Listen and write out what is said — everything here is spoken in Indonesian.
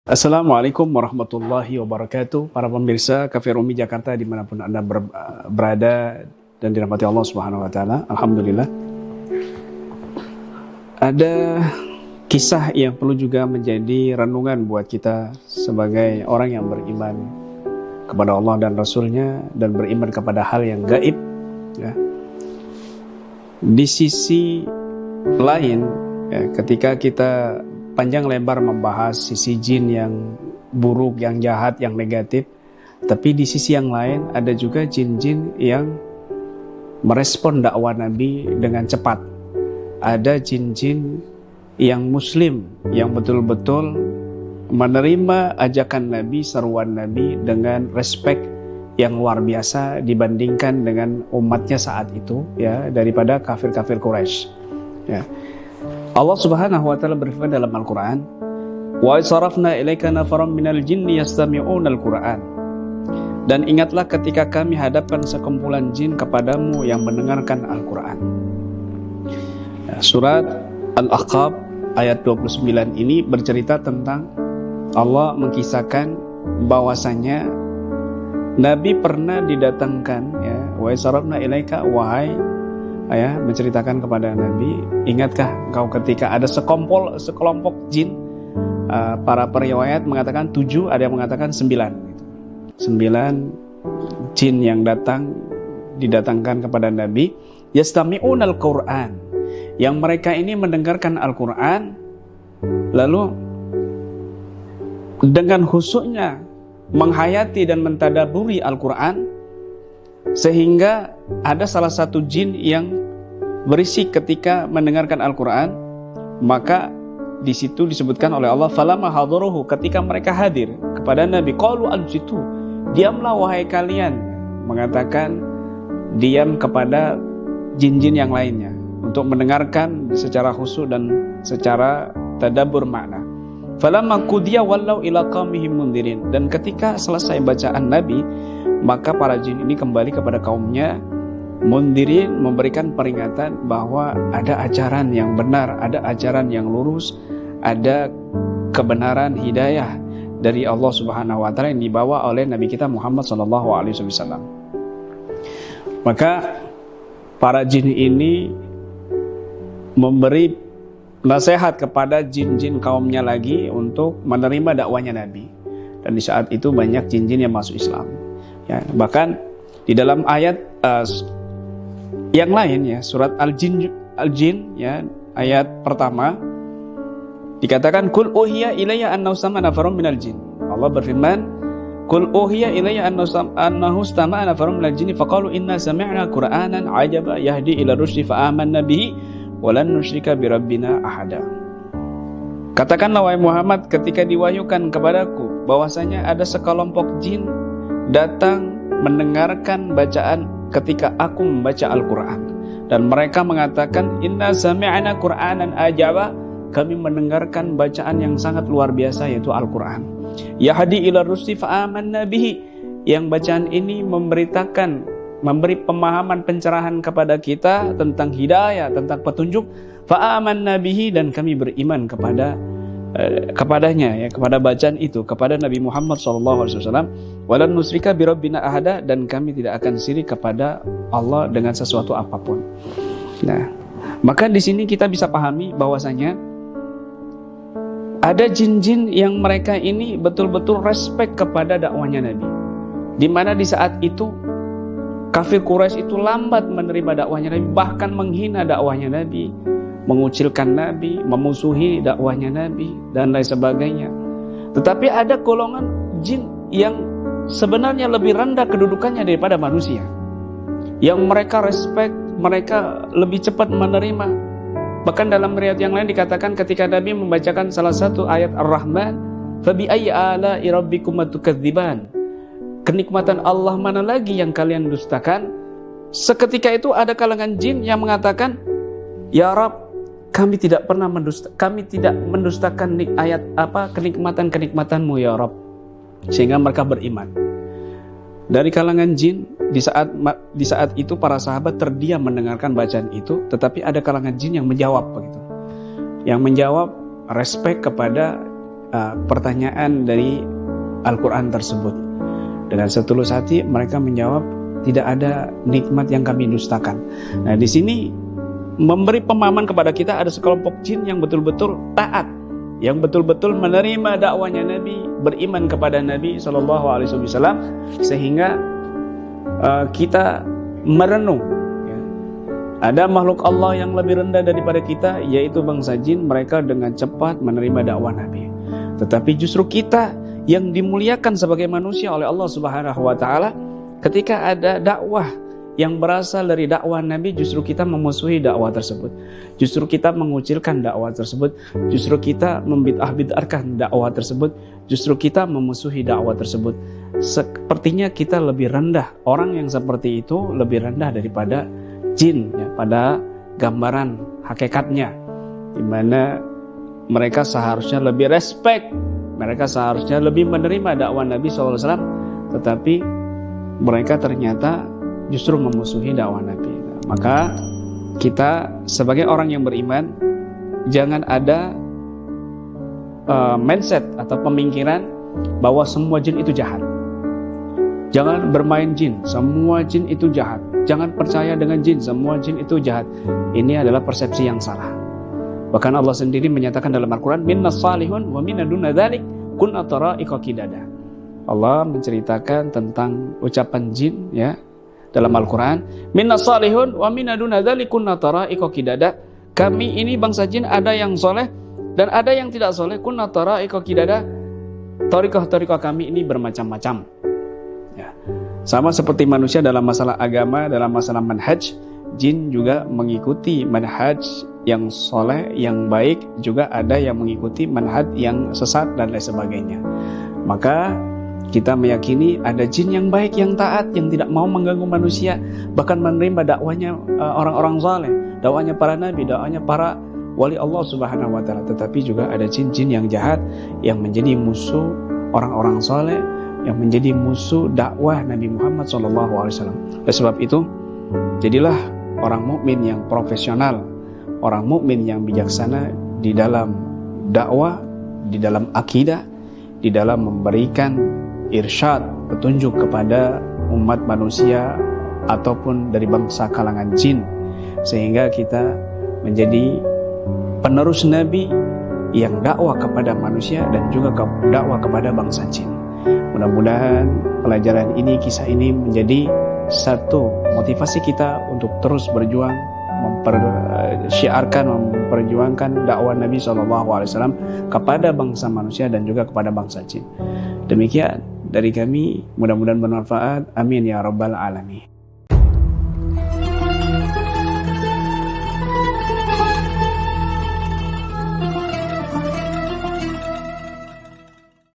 Assalamualaikum warahmatullahi wabarakatuh. Para pemirsa Cafe Romi Jakarta dimanapun Anda berada dan dirahmati Allah Subhanahu wa Ta'ala. Alhamdulillah. Ada kisah yang perlu juga menjadi renungan buat kita sebagai orang yang beriman kepada Allah dan Rasulnya dan beriman kepada hal yang gaib, ya. Di sisi lain, ya, ketika kita panjang lebar membahas sisi jin yang buruk, yang jahat, yang negatif, tapi di sisi yang lain ada juga jin-jin yang merespon dakwah Nabi dengan cepat. Ada jin-jin yang muslim, yang betul-betul menerima ajakan Nabi, seruan Nabi dengan respek yang luar biasa dibandingkan dengan umatnya saat itu, ya, daripada kafir-kafir Quraisy, ya. Allah Subhanahu wa Ta'ala berfirman dalam Al-Quran, "Wa sarafna ilaika nafaram minal jinni yastami'unal Qur'an." Dan ingatlah ketika kami hadapkan sekumpulan jin kepadamu yang mendengarkan Al-Quran. Surat Al-Ahqaf ayat 29 ini bercerita tentang Allah mengisahkan bahwasanya Nabi pernah didatangkan, ya, "Wa sarafna ilaika", wahai, ya, menceritakan kepada Nabi, ingatkah engkau ketika ada sekelompok jin, para periwayat mengatakan 7, ada yang mengatakan 9, 9 jin yang didatangkan kepada Nabi, yastami'unal Qur'an, yang mereka ini mendengarkan Al-Quran, lalu dengan khusyuknya menghayati dan mentadaburi Al-Quran, sehingga ada salah satu jin yang berisik ketika mendengarkan Al-Quran. Maka di situ disebutkan oleh Allah, falamma hadaruhu, ketika mereka hadir kepada Nabi, qalu ansitu, diamlah wahai kalian, mengatakan diam kepada jin-jin yang lainnya untuk mendengarkan secara khusyuk dan secara tadabbur makna. Falamma qudiya wallau ila qaumihim mundirin, dan ketika selesai bacaan Nabi, maka para jin ini kembali kepada kaumnya mundirin, memberikan peringatan bahwa ada ajaran yang benar, ada ajaran yang lurus, ada kebenaran hidayah dari Allah Subhanahu wa Ta'ala yang dibawa oleh Nabi kita Muhammad sallallahu alaihi wasallam. Maka para jin ini memberi nasihat kepada jin-jin kaumnya lagi untuk menerima dakwanya Nabi. Dan di saat itu banyak jin-jin yang masuk Islam, ya. Bahkan di dalam ayat yang lain, ya, surat Al-Jin, ya, ayat pertama dikatakan, "Qul uhiya ilayya annahu sama'a nafarun minal jin." Allah berfirman, "Qul uhiya ilayya annahu sama'a nafarun minal jin faqalu inna sami'na qur'anan 'ajaba yahdi ila rusyi fa amanna bihi wa lan nusyrika bi rabbina ahada." Katakanlah wahai Muhammad, ketika diwahyukan kepadaku bahwasanya ada sekelompok jin datang mendengarkan bacaan ketika aku membaca Al-Quran, dan mereka mengatakan, inna sami'na qur'anan ajaba, kami mendengarkan bacaan yang sangat luar biasa, yaitu Al-Quran. Yahdi ila rusdi fa amanna bihi, yang bacaan ini memberi pemahaman, pencerahan kepada kita tentang hidayah, tentang petunjuk. Fa amanna bihi, dan kami beriman kepadanya, ya, kepada bacaan itu, kepada Nabi Muhammad SAW. Walan nusrika bi rabbina ahada, dan kami tidak akan syirik kepada Allah dengan sesuatu apapun. Nah, maka di sini kita bisa pahami bahwasanya ada jin-jin yang mereka ini betul-betul respek kepada dakwanya Nabi, di mana di saat itu kafir Quraisy itu lambat menerima dakwanya Nabi, bahkan menghina dakwanya Nabi, mengucilkan Nabi, memusuhi dakwahnya Nabi, dan lain sebagainya. Tetapi ada golongan jin yang sebenarnya lebih rendah kedudukannya daripada manusia, yang mereka respect, mereka lebih cepat menerima. Bahkan dalam riwayat yang lain dikatakan ketika Nabi membacakan salah satu ayat Ar-Rahman, "Fabi ayyi ala'i rabbikuma tukadziban?" Kenikmatan Allah mana lagi yang kalian dustakan? Seketika itu ada kalangan jin yang mengatakan, "Ya Rabb, kami tidak mendustakan kenikmatan-kenikmatan-Mu, ya Rabb." Sehingga mereka beriman. Dari kalangan jin, di saat itu para sahabat terdiam mendengarkan bacaan itu, tetapi ada kalangan jin yang menjawab begitu. Yang menjawab respect kepada pertanyaan dari Al-Quran tersebut. Dengan setulus hati mereka menjawab, tidak ada nikmat yang kami dustakan. Nah, di sini memberi pemahaman kepada kita ada sekelompok jin yang betul-betul taat, yang betul-betul menerima dakwanya Nabi, beriman kepada Nabi SAW, sehingga kita merenung. Ada makhluk Allah yang lebih rendah daripada kita, yaitu bangsa jin. Mereka dengan cepat menerima dakwah Nabi. Tetapi justru kita yang dimuliakan sebagai manusia oleh Allah Subhanahu wa Ta'ala, ketika ada dakwah yang berasal dari dakwah Nabi, justru kita memusuhi dakwah tersebut. Justru kita mengucilkan dakwah tersebut. Justru kita membid'ah-bid'ahkan dakwah tersebut. Justru kita memusuhi dakwah tersebut. Sepertinya kita lebih rendah. Orang yang seperti itu lebih rendah daripada jin, ya, pada gambaran hakikatnya, di mana mereka seharusnya lebih respect, mereka seharusnya lebih menerima dakwah Nabi SAW, tetapi mereka ternyata justru memusuhi dakwah Nabi. Maka kita sebagai orang yang beriman, jangan ada mindset atau pemikiran bahwa semua jin itu jahat. Jangan bermain jin, semua jin itu jahat. Jangan percaya dengan jin, semua jin itu jahat. Ini adalah persepsi yang salah. Bahkan Allah sendiri menyatakan dalam Al-Quran, minnas salihun wa minna duna dzalik kunna tara'iqa qidada. Allah menceritakan tentang ucapan jin, ya, dalam Al-Quran, minnas salihun wa minna duna dzalik kunna tara'iqa qidada. Kami ini bangsa jin ada yang soleh dan ada yang tidak soleh. Kunna tara'iqa qidada. Thariqah kami ini bermacam-macam. Ya. Sama seperti manusia dalam masalah agama, dalam masalah manhaj, jin juga mengikuti manhaj yang soleh, yang baik, juga ada yang mengikuti manhaj yang sesat dan lain sebagainya. Maka kita meyakini ada jin yang baik, yang taat, yang tidak mau mengganggu manusia, bahkan menerima dakwanya orang-orang soleh, dakwanya para nabi, dakwanya para wali Allah Subhanahu wa Ta'ala. Tetapi juga ada jin-jin yang jahat, yang menjadi musuh orang-orang soleh, yang menjadi musuh dakwah Nabi Muhammad SAW. Oleh sebab itu, jadilah orang mukmin yang profesional, orang mukmin yang bijaksana di dalam dakwah, di dalam akidah, di dalam memberikan irsyad, petunjuk kepada umat manusia ataupun dari bangsa kalangan jin, sehingga kita menjadi penerus Nabi yang dakwah kepada manusia dan juga dakwah kepada bangsa jin. Mudah-mudahan pelajaran ini, kisah ini menjadi satu motivasi kita untuk terus berjuang, memperjuangkan dakwah Nabi SAW kepada bangsa manusia dan juga kepada bangsa jin. Demikian dari kami, mudah-mudahan bermanfaat. Amin ya rabbal alamin.